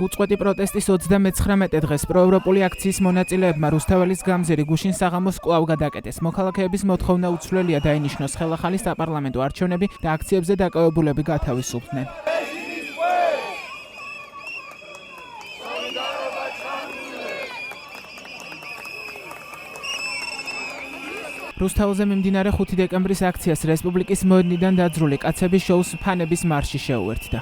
უწყვეტი პროტესტის 39 დღეს პროევროპული აქციის მონაწილეებმა რუსთაველის გამზირი გუშინ საღამოს კვლავ გადაკეტეს. მოქალაქეების მოთხოვნა უცვლელია დაინიშნოს ხელახალი საპარლამენტო არჩევნები და აქციებზე დაკავებულები გათავისუფლდნენ. რუსთაველზე მიმდინარე 5 დეკემბრის აქციას რესპუბლიკის მოედნიდან დაძრული კაცების შოუს ფანების მარში შეუერთდა.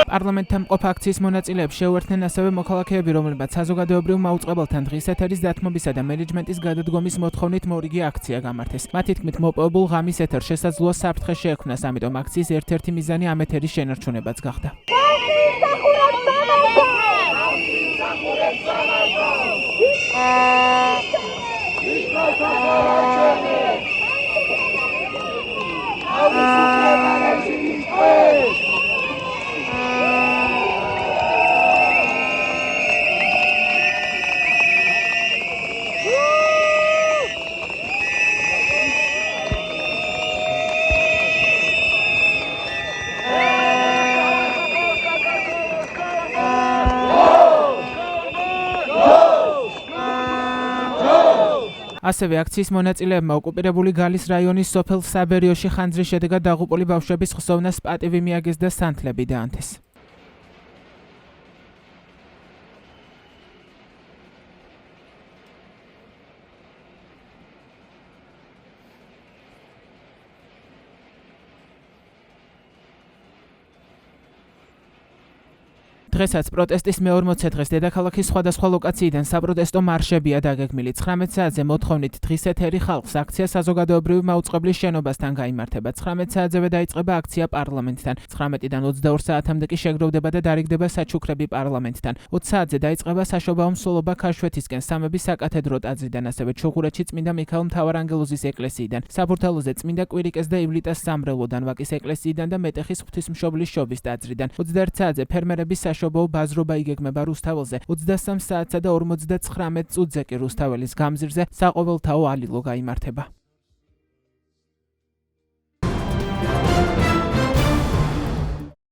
პარლამენტთან მყოფ აქციის მონაწილეებს შეუერთდნენ ასევე მოქალაქეები, რომლებმაც საზოგადოებრივ მაუწყებელთან დღის ეთერის დათმობისა და მენეჯმენტის გადადგომის მოთხოვნით მორიგი აქცია გამართეს. მათი თქმით, მოპოვებულ ღამის ეთერს შესაძლოა საფრთხე შეექმნას, ამიტომ აქციის ერთ-ერთი მიზანი ამ ეთერის შენარჩუნებაც გახდა. ასევე აქციის მონაწილეებმა ოკუპირებული გალის რაიონის სოფელ საბერიოში ხანძრის შედეგად დაღუპული ბავშვების ხსოვნას პატივი მიაგეს და სანთლები დაანთეს. დღესაც პროტესტის მე-40 დღეს დედაქალაქის სხვადასხვა ლოკაციიდან საპროტესტო მარშებია დაგეგმილი. 19 საათზე მოთხოვნით დღის ეთერი ხალხს აქცია საზოგადოებრივი მაუწყებლის შენობასთან გაიმართება. 19 საათზევე დაიწყება აქცია პარლამენტთან. 19-დან 22 საათამდე კი შეგროვდება და დარიგდება საჩუქრები პარლამენტთან. 20 საათზე დაიწყება საშობაო მსვლელობა ქაშვეთისკენ სამების საკათედრო ტაძრიდან, ასევე ჩუღურეთში წმინდა მიქაელ მთავარანგელოზის ეკლესიიდან, საფურთალოზე წმინდა კვირიკეს და ივლიტას სამრევლოდან, ვაკის ეკლესიიდან და მეტეხის ღვთისმშობლის შობის ტაძრიდან. 21 საათზე ფერმერების საშობაო ბაზრობა იგეგმება რუსთაველზე. 23 საათსა და 59 წუთზე კი რუსთაველის გამზირზე საყოველთაო ალილო გაიმართება.